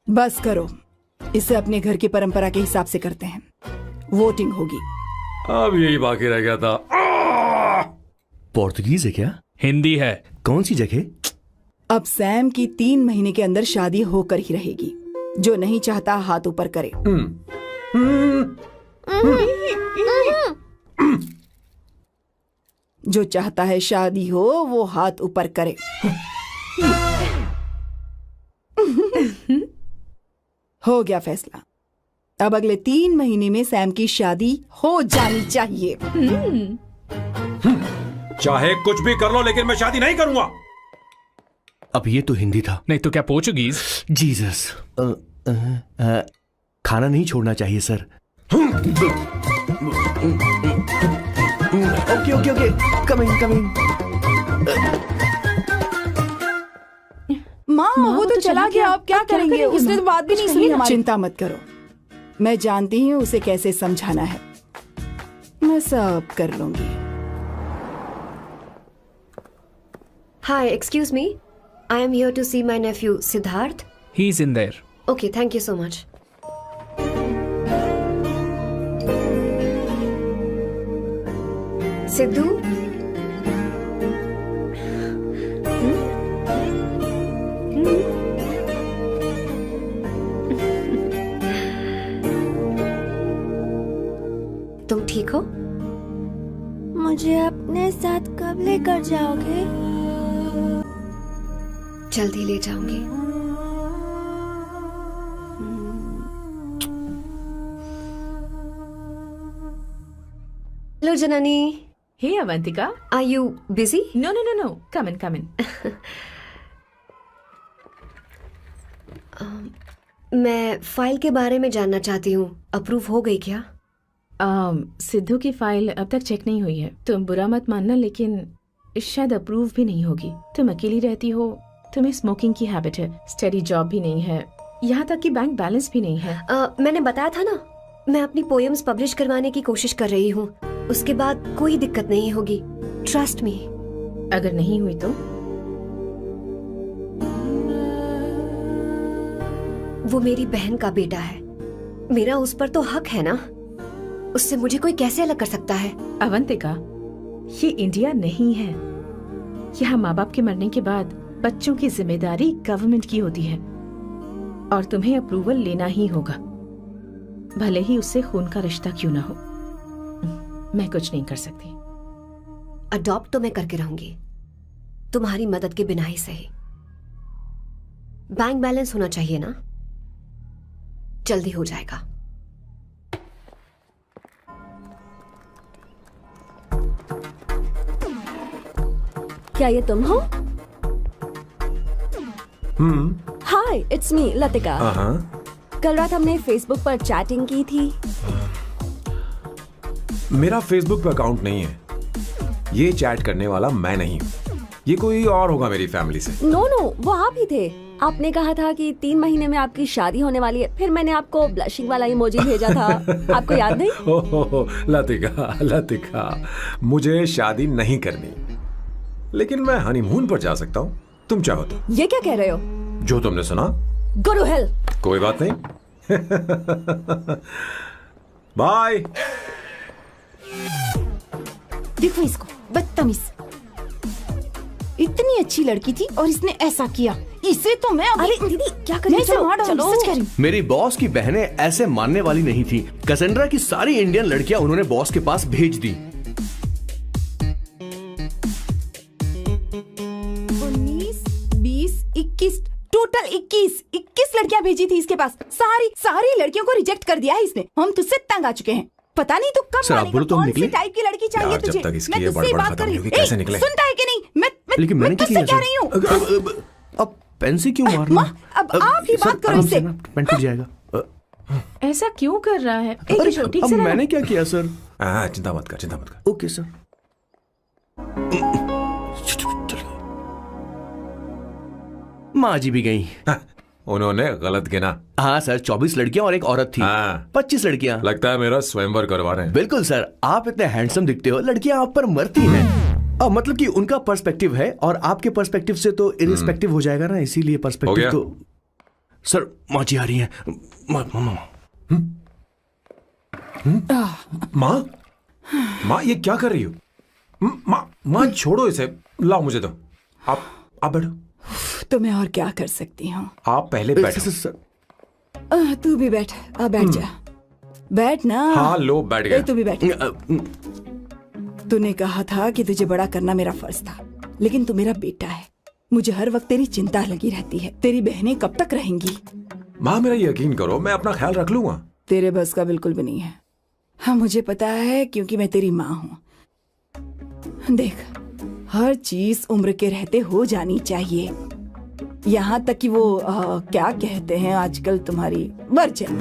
बस करो, इसे अपने घर की परंपरा के हिसाब से करते हैं। वोटिंग होगी। अब यही बाकी रह गया था। पोर्तुगीज है क्या? हिंदी है। कौन सी जगह? अब सैम की 3 महीने के अंदर शादी होकर ही रहेगी। जो नहीं चाहता हाथ ऊपर करे। जो चाहता है शादी हो वो हाथ ऊपर करे। हो गया फैसला। अब अगले 3 महीने में सैम की शादी हो जानी चाहिए। चाहे कुछ भी कर लो, लेकिन मैं शादी नहीं करूंगा। अब ये तो हिंदी था। नहीं तो क्या पोर्चुगीज? जीसस। खाना नहीं छोड़ना चाहिए sir. Okay okay okay, coming coming. माँ वो तो चला गया, अब क्या करेंगे? उसने तो बात भी नहीं सुनी हमारी। चिंता मत करो, मैं जानती हूँ उसे कैसे समझाना है। मैं सब कर लूंगी। Hi, excuse me. I am here to see my nephew Siddharth. He's in there. Okay, thank you so much. Sidhu, तुम ठीक हो? मुझे अपने साथ कब लेकर जाओगे? जल्दी ले जाऊंगी। Hello Janani. Hey Avantika. Are you busy? No. Come in. मैं फाइल के बारे में जानना चाहती हूँ, अप्रूव हो गई क्या? सिद्धू की फाइल अब तक चेक नहीं हुई है। तुम बुरा मत मानना, लेकिन शायद अप्रूव भी नहीं होगी। तुम अकेली रहती हो, तुम्हें स्मोकिंग की हैबिट है, स्टेडी जॉब भी नहीं है, यहाँ तक कि बैंक बैलेंस भी नहीं है। मैंने बताया था ना, मैं अपनी पोएम्स पब्लिश करवाने की कोशिश कर रही हूँ। उसके बाद कोई दिक्कत नहीं होगी, ट्रस्ट मी। अगर नहीं हुई तो? वो मेरी बहन का बेटा है, मेरा उस पर तो हक है ना। उससे मुझे कोई कैसे अलग कर सकता है? अवंतिका, ये इंडिया नहीं है। यहाँ माँ बाप के मरने के बाद बच्चों की जिम्मेदारी गवर्नमेंट की होती है और तुम्हें अप्रूवल लेना ही होगा, भले ही उससे खून का रिश्ता क्यों ना हो। मैं कुछ नहीं कर सकती। अडॉप्ट तो मैं करके रहूंगी, तुम्हारी मदद के बिना ही सही। बैंक बैलेंस होना चाहिए ना, जल्दी हो जाएगा। क्या ये तुम हो? हाय, इट्स मी लतिका। कल रात हमने फेसबुक पर चैटिंग की थी। मेरा फेसबुक पे अकाउंट नहीं है। ये चैट करने वाला मैं नहीं हूँ, ये कोई और होगा मेरी फैमिली से। नो, वो आप ही थे। आपने कहा था कि 3 महीने में आपकी शादी होने वाली है। फिर मैंने आपको ब्लशिंग वाला इमोजी भेजा था, आपको याद नहीं? ओहो लतिका, मुझे शादी नहीं करनी, लेकिन मैं हनीमून पर जा सकता हूँ, तुम चाहो तो। ये क्या कह रहे हो? जो तुमने सुना। Go to hell. कोई बात नहीं। बाय। देखो इसको, बदतमीज। इतनी अच्छी लड़की थी और इसने ऐसा किया। इसे तो मैं अभी... अरे दीदी क्या कर रही हो? चलो, सच कह रही हूं। मेरी बॉस की बहनें ऐसे मानने वाली नहीं थी। कैसेंड्रा की सारी इंडियन लड़कियां उन्होंने बॉस के पास भेज दी। 19, 20, 21, टोटल 21 लड़कियां भेजी थी इसके पास। सारी लड़कियों को रिजेक्ट कर दिया है इसने। हम तुझसे तंग आ चुके हैं। पता नहीं तू कब मानेगा, कौन सी टाइप की लड़की चाहिए तुझे? मैं तुझसे बात कर रही हूँ। सुनता है कि नहीं? लेकिन मैंने तुझसे कह रही हूँ। अब पेंसी क्यों मारना? अब आप ही बात करो इससे। पेन टूट जाएगा। ऐसा क्यों कर रहा है? अब मैंने क्या किया सर? चिंता मत कर। Okay sir. माँ जी भी गई। उन्होंने गलत गिना। हाँ सर, 24 लड़कियां और एक औरत थी। 25 लड़कियां। लगता है मेरा स्वयंवर करवा रहे हैं। बिल्कुल सर, आप इतने हैंडसम दिखते हो, लड़कियां आप पर मरती हैं। मतलब कि उनका पर्सपेक्टिव है और आपके पर्सपेक्टिव से तो इरिस्पेक्टिव हो जाएगा ना, इसीलिए पर्सपेक्टिव तो। सर माँ जी आ रही हैं। माँ, माँ ये क्या कर रही हो? माँ, माँ छोड़ो इसे, लाओ मुझे दो। आप बैठो। तो मैं और क्या कर सकती हूँ? आप पहले बैठो। तू भी बैठ, बैठ जा, बैठ ना। हाँ लो, बैठ गया। तू भी बैठ। तूने कहा था कि तुझे बड़ा करना मेरा फर्ज था, लेकिन तू मेरा बेटा है। मुझे हर वक्त तेरी चिंता लगी रहती है। तेरी बहनें कब तक रहेंगी? माँ मेरा यकीन करो, मैं अपना ख्याल रख लूंगा। तेरे बस का बिल्कुल भी नहीं है। हाँ मुझे पता है, क्योंकि मैं तेरी माँ हूँ। देख, हर चीज उम्र के रहते हो जानी चाहिए, यहाँ तक कि वो क्या कहते हैं आजकल तुम्हारी वर्जिन।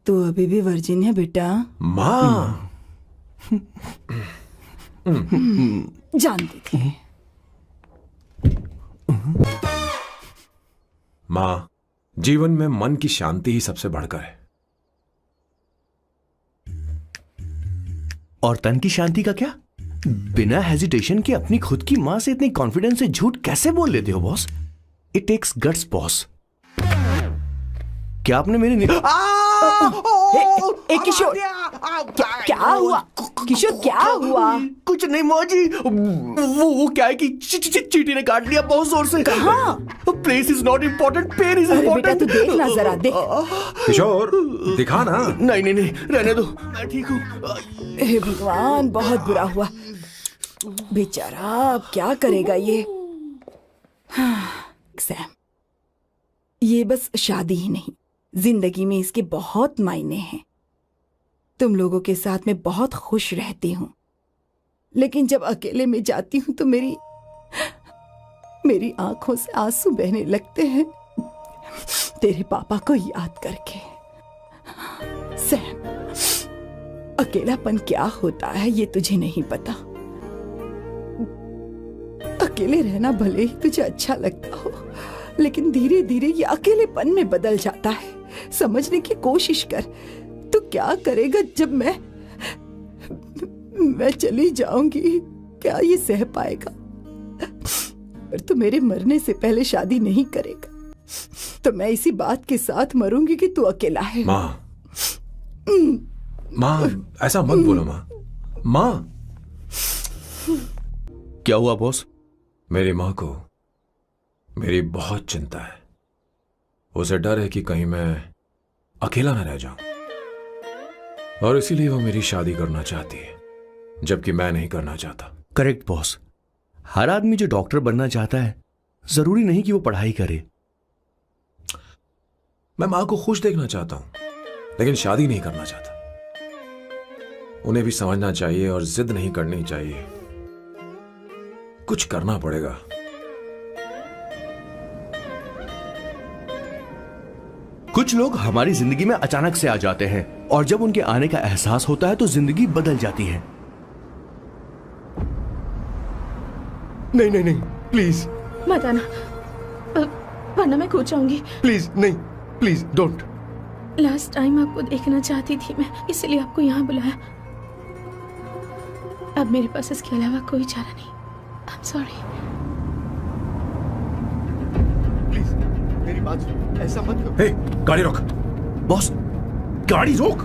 तू अभी भी वर्जिन है बेटा? माँ जानती थी। माँ, जीवन में मन की शांति ही सबसे बढ़कर है। और तन की शांति का क्या? बिना हेजिटेशन के अपनी खुद की मां से इतनी कॉन्फिडेंस से झूठ कैसे बोल लेते हो boss? It takes guts boss. क्या आपने मेरे किशोर, क्या हुआ? किशोर क्या हुआ? कुछ नहीं मौजी, वो क्या है कि चींटी ने काट लिया बहुत जोर से। कहाँ? Place is not important, pen is बेटा इम्पोर्टेंट। तू देखना जरा, देख। किशोर दिखा ना। नहीं, रहने दो, मैं ठीक हूँ। हे भगवान, बहुत बुरा हुआ बेचारा। अब क्या करेगा ये? सैम, ये बस शादी ही नहीं, जिंदगी में इसके बहुत मायने हैं। तुम लोगों के साथ मैं बहुत खुश रहती हूँ, लेकिन जब अकेले में जाती हूँ तो मेरी आंखों से आंसू बहने लगते हैं, तेरे पापा को याद करके। सैम, अकेलापन क्या होता है ये तुझे नहीं पता। अकेले रहना भले ही तुझे अच्छा लगता हो, लेकिन धीरे धीरे ये अकेलेपन में बदल जाता है। समझने की कोशिश कर। तू क्या करेगा जब मैं चली जाऊंगी? क्या ये सह पाएगा? पर तू मेरे मरने से पहले शादी नहीं करेगा तो मैं इसी बात के साथ मरूंगी कि तू अकेला है। माँ, ऐसा मत बोलो माँ। माँ, क्या हुआ बॉस? मेरी माँ को मेरी बहुत चिंता है। उसे डर है कि कहीं मैं अकेला न रह जाऊं, और इसीलिए वो मेरी शादी करना चाहती है, जबकि मैं नहीं करना चाहता। Correct boss. हर आदमी जो डॉक्टर बनना चाहता है, जरूरी नहीं कि वो पढ़ाई करे। मैं मां को खुश देखना चाहता हूं, लेकिन शादी नहीं करना चाहता। उन्हें भी समझना चाहिए और जिद नहीं करनी चाहिए। कुछ करना पड़ेगा। कुछ लोग हमारी जिंदगी में अचानक से आ जाते हैं, और जब उनके आने का एहसास होता है तो जिंदगी बदल जाती है। नहीं, प्लीज मत आना, वरना मैं खो जाऊंगी। प्लीज नहीं, प्लीज डोंट। लास्ट टाइम आपको देखना चाहती थी मैं, इसलिए आपको यहाँ बुलाया। अब मेरे पास इसके अलावा कोई चारा नहीं। I'm sorry। प्लीज मेरी बात सुनो, ऐसा मत करो। हे, गाड़ी रोक। बॉस, गाड़ी रोक।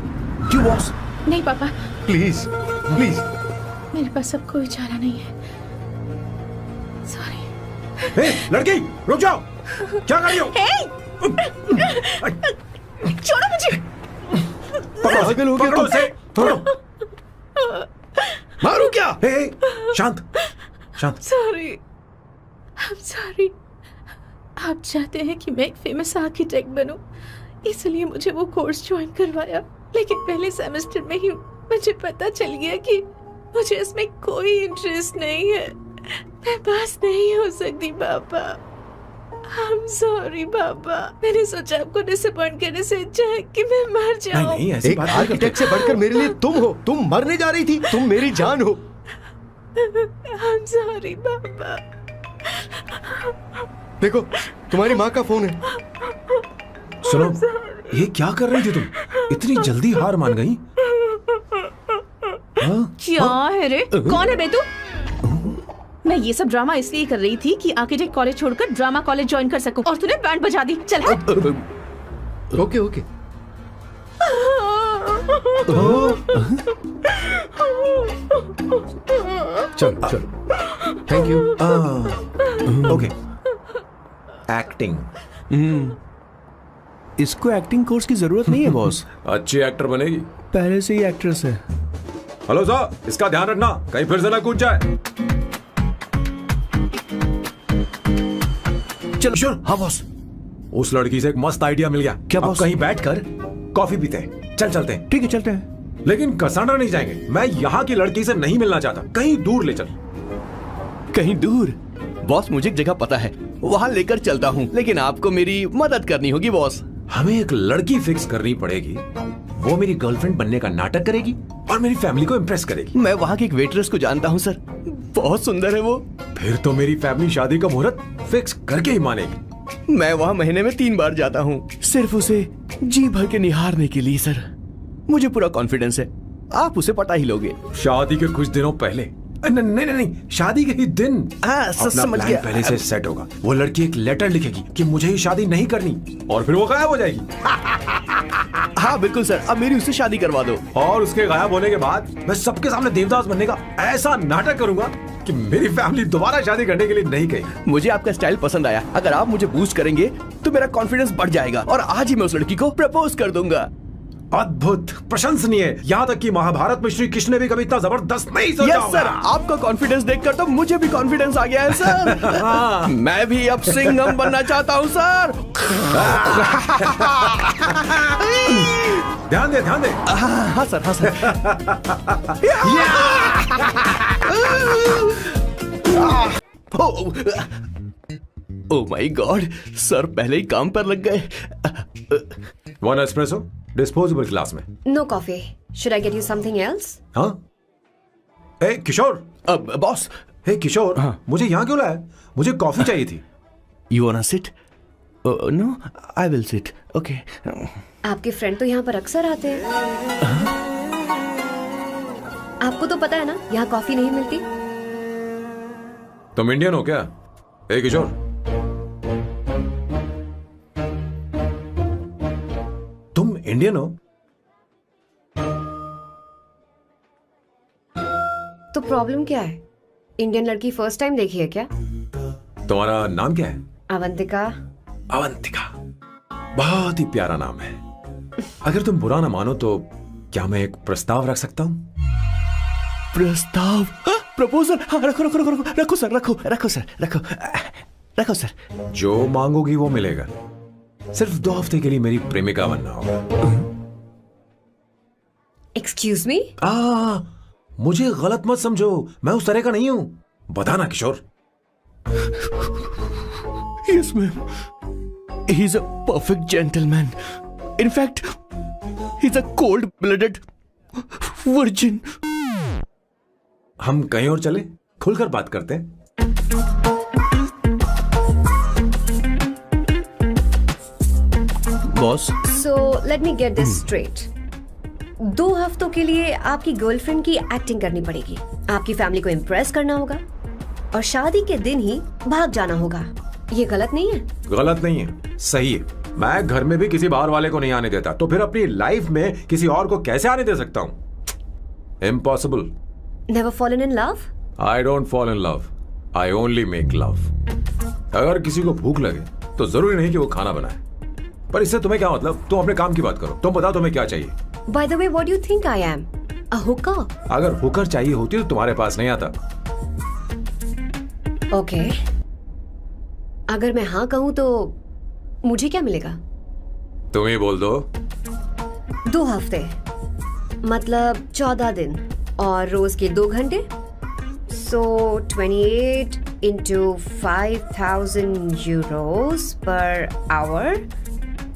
क्यों बॉस? नहीं पापा, प्लीज प्लीज। मेरे पास अब कोई चारा नहीं है। सॉरी। हे, लड़की रुक जाओ। क्या कर रही हो? छोड़ो मुझे। पकड़ो उसे, पकड़ो। मारू क्या? हे, शांत शांत। Sorry, I'm sorry। आप चाहते हैं कि मैं एक फेमस आर्किटेक्ट बनूं, इसलिए मुझे वो कोर्स ज्वाइन करवाया, लेकिन पहले सेमेस्टर में ही मुझे पता चल गया कि मुझे इसमें कोई इंटरेस्ट नहीं है। मैं पास नहीं हो सकती पापा। I'm sorry पापा। मैंने सोचा आपको डिसअपॉइंट करने से अच्छा है कि मैं मर जाऊं। नहीं, ऐसी बात नहीं आर्किटेक्ट से बढ़कर मेरे लिए तुम हो। तुम मरने जा रही थी, तुम मेरी जान हो। I'm sorry पापा। देखो, तुम्हारी माँ का फोन है। सुनो, ये क्या कर रही थी तुम? इतनी जल्दी हार मान गई? क्या है रे? कौन है बे तू? मैं ये सब ड्रामा इसलिए कर रही थी कि आर्किटेक्ट कॉलेज छोड़कर ड्रामा कॉलेज ज्वाइन कर सकूं, और तूने बैंड बजा दी। चल ओके ओके। चलो चलो, थैंक यू। ओके। एक्टिंग। इसको एक्टिंग कोर्स की जरूरत नहीं है बॉस। अच्छी एक्टर बनेगी। पहले से ही एक्ट्रेस है। हेलो सर, इसका ध्यान रखना कहीं फिर से ना कूद जाए। चलो श्योर। हाँ बॉस। उस लड़की से एक मस्त आइडिया मिल गया। क्या अब बॉस? कहीं बैठकर कॉफी पीते हैं। चलते हैं। ठीक है चलते हैं। लेकिन कसांड्रा नहीं जाएंगे। मैं यहाँ की लड़की से नहीं मिलना चाहता। कहीं दूर ले चल। कहीं दूर? बॉस मुझे एक जगह पता है, वहां लेकर चलता हूँ, लेकिन आपको मेरी मदद करनी होगी बॉस। हमें एक लड़की फिक्स करनी पड़ेगी। वो मेरी गर्लफ्रेंड बनने का नाटक करेगी और मेरी फैमिली को इम्प्रेस करेगी। मैं वहाँ की एक वेट्रेस को जानता हूँ सर, बहुत सुंदर है वो। फिर तो मेरी फैमिली शादी का मुहूर्त फिक्स करके ही मानेगी। मैं वहाँ महीने में 3 बार जाता हूँ, सिर्फ उसे जी भर के निहारने के लिए सर। मुझे पूरा कॉन्फिडेंस है आप उसे पटा ही लोगे। शादी के कुछ दिनों पहले। नहीं, शादी के ही दिन। हाँ, समझ गया। पहले से सेट होगा। वो लड़की एक लेटर लिखेगी कि मुझे ही शादी नहीं करनी, और फिर वो गायब हो जाएगी। हाँ बिल्कुल सर, अब मेरी उससे शादी करवा दो। और उसके गायब होने के बाद मैं सबके सामने देवदास बनने का ऐसा नाटक करूंगा कि मेरी फैमिली दोबारा शादी करने के लिए नहीं कहेगी। मुझे आपका स्टाइल पसंद आया। अगर आप मुझे बूस्ट करेंगे तो मेरा कॉन्फिडेंस बढ़ जाएगा और आज ही मैं उस लड़की को प्रपोज कर दूंगा। अद्भुत, प्रशंसनीय। यहाँ तक कि महाभारत में श्री कृष्ण ने भी कभी इतना जबरदस्त नहीं सोचा यस सर, आपका कॉन्फिडेंस देखकर तो मुझे भी कॉन्फिडेंस आ गया है सर। मैं भी अब सिंघम बनना चाहता हूँ सर। ध्यान दे। हाँ सर, हाँ sir. Oh my God, sir पहले ही काम पर लग गए। 1 एस्प्रेसो डिस्पोजेबल ग्लास में। No coffee. Should I get you something else? हाँ? ए किशोर। बॉस। हे किशोर, हाँ? मुझे यहाँ क्यों लाया? मुझे कॉफी चाहिए थी। You wanna sit? No, I will sit. Okay. आपके फ्रेंड तो यहाँ पर अक्सर आते हैं। आपको तो पता है ना, यहाँ कॉफी नहीं मिलती। तुम इंडियन हो क्या? ए किशोर, तुम इंडियन हो? तो प्रॉब्लम क्या है? इंडियन लड़की फर्स्ट टाइम देखी है क्या? तुम्हारा नाम क्या है? अवंतिका। अवंतिका, बहुत ही प्यारा नाम है। अगर तुम बुरा ना मानो तो क्या मैं एक प्रस्ताव रख सकता हूँ? प्रस्ताव? प्रपोजल? हाँ, रखो सर। जो मांगोगी वो मिलेगा। सिर्फ 2 हफ्ते के लिए मेरी प्रेमिका बनना होगा। Excuse me? मुझे गलत मत समझो, मैं उस तरह का नहीं हूं। बताना किशोर। Yes, ma'am. He's a perfect gentleman. In fact, he's a cold-blooded virgin. हम कहीं और चले, खुलकर बात करते हैं। Boss. So let me get this straight. 2 हफ्तों के लिए आपकी गर्लफ्रेंड की एक्टिंग करनी पड़ेगी, आपकी फैमिली को इम्प्रेस करना होगा और शादी के दिन ही भाग जाना होगा। ये गलत नहीं है? गलत नहीं है, सही है। मैं घर में भी किसी बाहर वाले को नहीं आने देता, तो फिर अपनी लाइफ में किसी और को कैसे आने दे सकता हूँ? Impossible. Never fallen in love? I don't fall in love. I only make love. अगर किसी को भूख लगे तो जरूरी नहीं कि वो खाना बनाए। पर इससे तुम्हें क्या मतलब? तुम अपने काम की बात करो। तुम बताओ तुम्हें क्या चाहिए? By the way, what do you think I am? A hooker? अगर हुकर चाहिए होती तो तुम्हारे पास नहीं आता। Okay. अगर मैं हाँ कहूँ तो मुझे क्या मिलेगा? तुम ही बोल दो। 2 हफ्ते मतलब 14 दिन और रोज के 2 घंटे। So 28 into 5,000 euros per hour,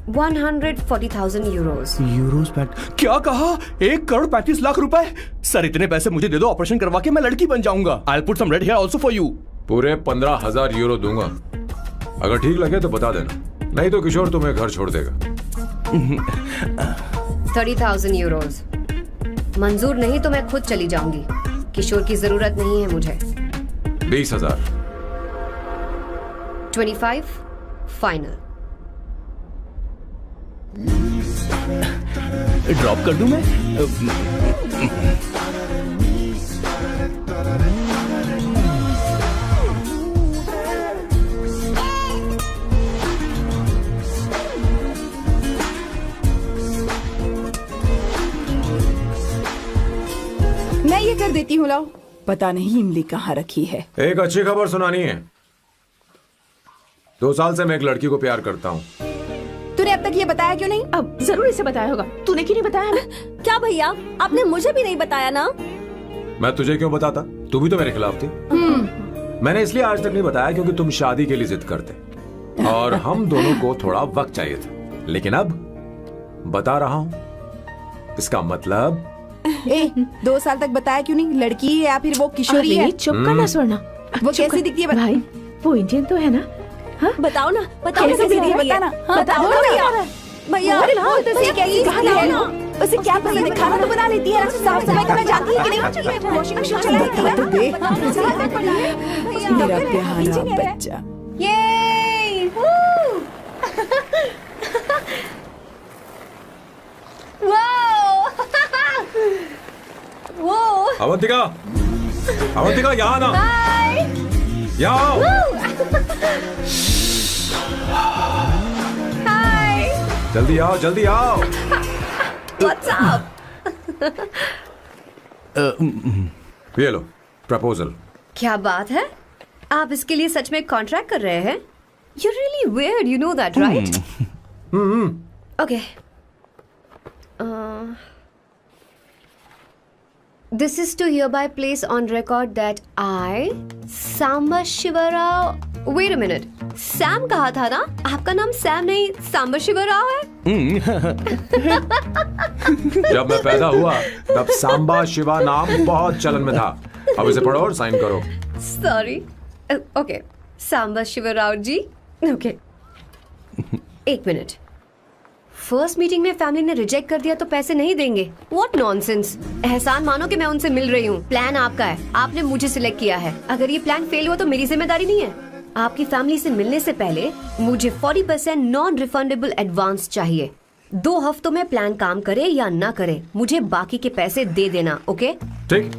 140,000 euros. Euros PAT? क्या कहा? 1,35,00,000 रुपए? सर इतने पैसे मुझे दे दो, ऑपरेशन करवा के मैं लड़की बन जाऊंगा। I'll put some red hair also for you. पूरे 15,000 यूरो दूंगा। अगर ठीक लगे तो बता देना, नहीं तो किशोर तुम्हें घर छोड़ देगा। 30,000 euros. मंजूर नहीं तो मैं खुद चली जाऊंगी। किशोर की जरूरत नहीं है मुझे। 20,000। 25 फाइनल। ड्रॉप कर दूं मैं? मैं ये कर देती हूँ, लाओ। पता नहीं इमली कहाँ रखी है। एक अच्छी खबर सुनानी है। 2 साल से मैं एक लड़की को प्यार करता हूँ। तूने अब तक ये बताया क्यों नहीं? अब जरूर इसे बताया होगा। तूने क्यों नहीं बताया हमें? क्या भैया, आपने मुझे भी नहीं बताया ना? मैं तुझे क्यों बताता? तू भी तो मेरे खिलाफ थी। मैंने इसलिए आज तक नहीं बताया क्योंकि तुम शादी के लिए जिद करते और हम दोनों को थोड़ा वक्त चाहिए था। लेकिन अब बता रहा हूँ। इसका मतलब 2 साल तक बताया क्यों नहीं? लड़की है या फिर वो किशोरी है? चुप करना स्वर्णा। वो कैसी दिखती है? भाई वो इंडियन तो है ना? हाँ? बताओ ना, बताओ कैसी दिखती है? बताना। बताओ भैया। भैया उसे कैसी दिखती है? उसे क्या पसंद है? खाना तो बना लेती है, साफ सफाई करना जानती है कि नहीं? वॉशिंग मशीन चला लेती है? बता तो दे मेरा प्यारा बच्चा। ये वो अवंतिका, अवंतिका यहाँ ना, यहाँ आओ। जल्दी आओ, जल्दी आओ। What's up? ये लो प्रपोजल। क्या बात है? आप इसके लिए सच में कॉन्ट्रैक्ट कर रहे हैं? You're really weird, you know that, right? Okay. This is to hereby place on record that I, Samba Shivarao. Wait a minute. Sam कहा था ना? आपका नाम सैम नहीं सांबा शिवराव है? जब मैं पैदा हुआ तब सांबा शिवा नाम बहुत चलन में था। अब इसे पढ़ो और साइन करो। Sorry. Okay. सांबा शिवराव जी. Okay. 1 मिनट। फर्स्ट मीटिंग में फैमिली ने रिजेक्ट कर दिया तो पैसे नहीं देंगे? What nonsense! एहसान मानो कि मैं उनसे मिल रही हूँ। प्लान आपका है, आपने मुझे सिलेक्ट किया है। अगर ये प्लान फेल हुआ तो मेरी जिम्मेदारी नहीं है। आपकी फैमिली से मिलने से पहले मुझे 40% नॉन रिफंडेबल एडवांस चाहिए। 2 हफ्तों में प्लान काम करे या ना करे, मुझे बाकी के पैसे दे देना। ओके? ठीक,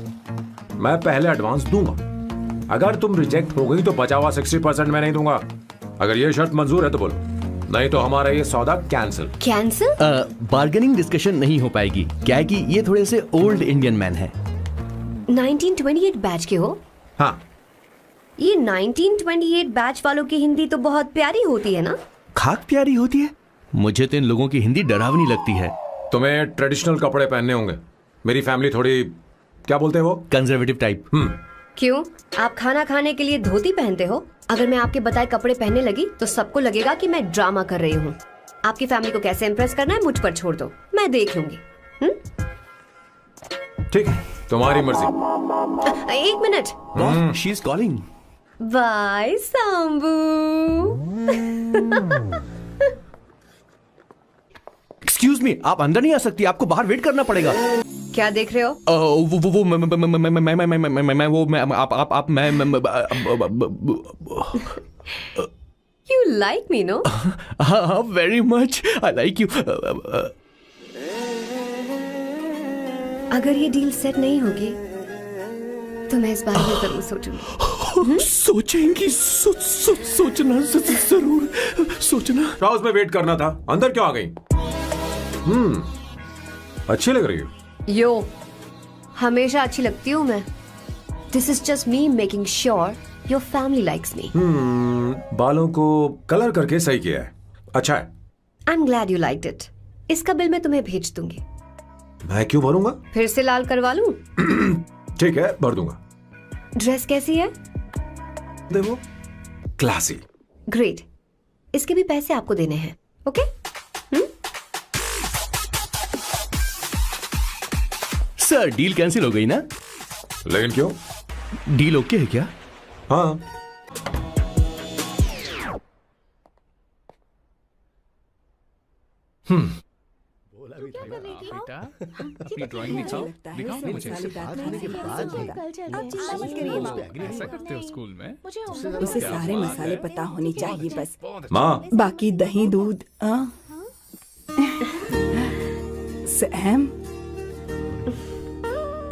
मैं पहले एडवांस दूंगा। अगर तुम रिजेक्ट हो गई तो बचा हुआ 60% मैं नहीं दूंगा। अगर ये शर्त मंजूर है तो बोलो, नहीं तो हमारा ये सौदा कैंसिल। कैंसिल? बार्गेनिंग डिस्कशन नहीं हो पाएगी। क्या है कि ये थोड़े से ओल्ड इंडियन मैन है। 1928 बैच के हो? हाँ। ये 1928 बैच वालों की हिंदी तो बहुत प्यारी होती है ना? खाक प्यारी होती है? मुझे तो इन लोगों की हिंदी डरावनी लगती है। तुम्हें ट्रेडिशनल कपड़े पहनने होंगे। मेरी फैमिली थोड़ी, क्या बोलते हैं वो, कंजर्वेटिव टाइप। क्यों? आप खाना खाने के लिए धोती पहनते हो? अगर मैं आपके बताए कपड़े पहनने लगी तो सबको लगेगा कि मैं ड्रामा कर रही हूँ। आपकी फैमिली को कैसे इम्प्रेस करना है मुझ पर छोड़ दो, मैं देख लूंगी। ठीक, तुम्हारी मर्जी। 1 minute. She is calling. Bye Sambu. Excuse me, आप अंदर नहीं आ सकती, आपको बाहर वेट करना पड़ेगा। क्या देख रहे हो? You like me, no? Very much. I like you. अगर ये डील सेट नहीं होगी तो मैं इस बारे में जरूर सोचूंगी। सोचेंगी, सोचना जरूर सोचना। हाउस में वेट करना था, अंदर क्यों आ गई? अच्छी लग रही हो। यो, हमेशा अच्छी लगती हूँ मैं। This is just me making sure your family likes me. बालों को कलर करके सही किया है, अच्छा है। I'm glad you liked it. इसका बिल मैं तुम्हें भेज दूंगी। मैं क्यों भरूंगा? फिर से लाल करवा लूं? ठीक है, भर दूंगा। ड्रेस कैसी है? देखो, क्लासी। ग्रेट, इसके भी पैसे आपको देने हैं। ओके? सर, डील कैंसिल हो गई ना? लेकिन क्यों? डील ओके है क्या? हाँ। बेटा अपनी ड्राइंग दिखाओ दिखाओ ना मुझे। बात होने के बाद भी आप चिंता मत करिए माँ, ऐसा करते हो स्कूल में? इसे सारे मसाले पता होने चाहिए बस। माँ, बाकी दही दूध सैम,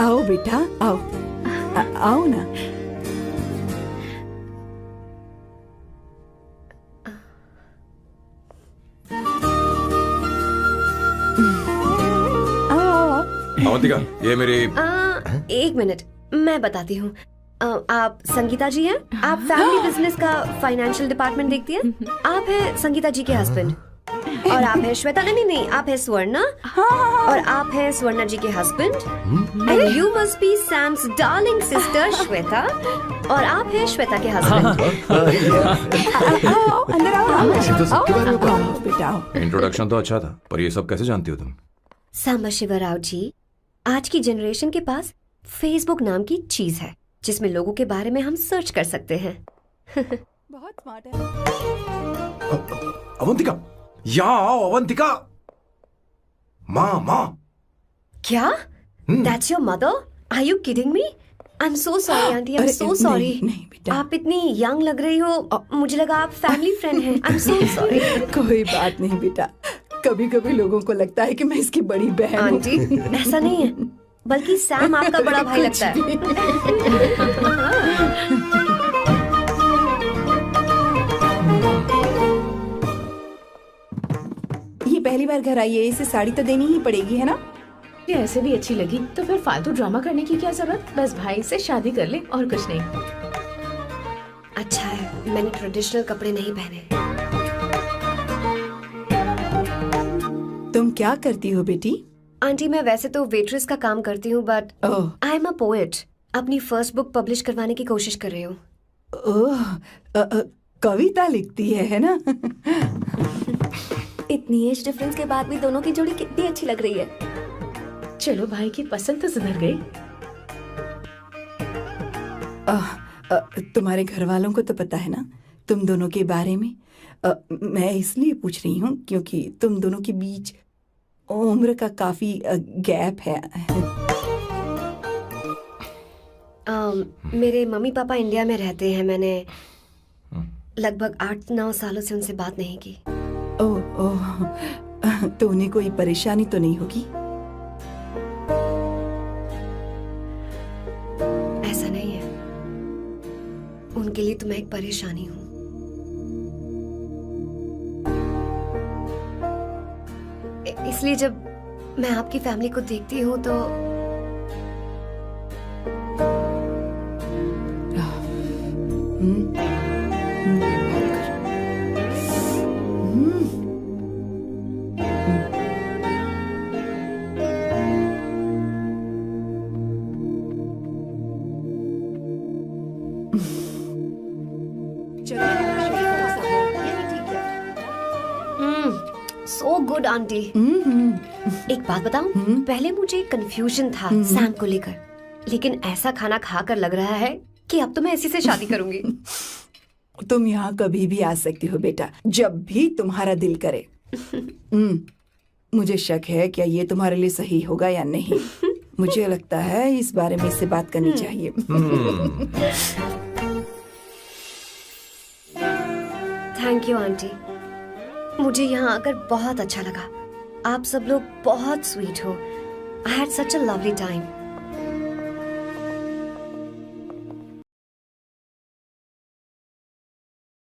आओ बेटा आओ, आओ ना। अवंतिका, ये मेरी एक मिनट, मैं बताती हूँ। आप संगीता जी हैं? आप फैमिली बिजनेस का फाइनेंशियल डिपार्टमेंट देखती हैं? आप हैं संगीता जी के हस्बैंड। और आप हैं श्वेता, नहीं, आप हैं स्वर्णा। और आप हैं स्वर्णा जी के husband. And you must be Sam's darling sister Shweta. और आप हैं श्वेता के हस्बैंड। आओ अंदर आओ, ऐसे तो सबके बारे में पता है। आओ बेटा आओ। इंट्रोडक्शन तो अच्छा था, पर ये सब कैसे जानती हो तुम? सांबा शिवराव जी, आज की जनरेशन के पास फेसबुक नाम की चीज है जिसमें लोगों के बारे में हम सर्च कर सकते हैं। बहुत स्मार्ट है। अवंतिका, यहाँ आओ अवंतिका। माँ। क्या? That's your mother? Are you kidding me? I'm so sorry, auntie. I'm so sorry. नहीं बेटा, आप इतनी यंग लग रही हो, मुझे लगा आप फैमिली फ्रेंड हैं। I'm so sorry. कोई बात नहीं बेटा, कभी कभी लोगों को लगता है कि मैं इसकी बड़ी बहन हूँ। आंटी, ऐसा नहीं है, बल्कि सैम आपका बड़ा भाई लगता है। ये पहली बार घर आई है, इसे साड़ी तो देनी ही पड़ेगी, है ना? ये ऐसे भी अच्छी लगी तो फिर फालतू ड्रामा करने की क्या जरूरत? बस भाई से शादी कर ले और कुछ नहीं। अच्छा है मैंने ट्रेडिशनल कपड़े नहीं पहने। तुम क्या करती हो बेटी? आंटी, मैं वैसे तो वेट्रेस का काम करती हूँ, but oh I am a poet. अपनी फर्स्ट बुक पब्लिश करवाने की कोशिश कर रही हूँ। ओह, कविता लिखती है ना? इतनी एज डिफरेंस के बाद भी दोनों की जोड़ी कितनी अच्छी लग रही है। चलो, भाई की पसंद तो सुधर गई। तुम्हारे घर वालों को तो पता है ना तुम दोनों के बारे में? मैं इसलिए पूछ रही हूँ क्योंकि तुम दोनों के बीच उम्र का काफी गैप है। मेरे मम्मी पापा इंडिया में रहते हैं। मैंने लगभग 8-9 सालों से उनसे बात नहीं की। ओह, तो उन्हें कोई परेशानी तो नहीं होगी? ऐसा नहीं है, उनके लिए तो मैं एक परेशानी हूँ। इसलिए जब मैं आपकी फैमिली को देखती हूँ तो सो गुड आंटी। एक बात बताऊं, पहले मुझे कंफ्यूजन था सैम को लेकर, लेकिन ऐसा खाना खाकर लग रहा है कि अब तो मैं इसी से शादी करूंगी। तुम यहाँ कभी भी आ सकती हो बेटा, जब भी तुम्हारा दिल करे। मुझे शक है क्या ये तुम्हारे लिए सही होगा या नहीं। मुझे लगता है इस बारे में इससे बात करनी चाहिए। थैंक यू आंटी, मुझे यहाँ आकर बहुत अच्छा लगा। आप सब लोग बहुत स्वीट हो। I had such a lovely time.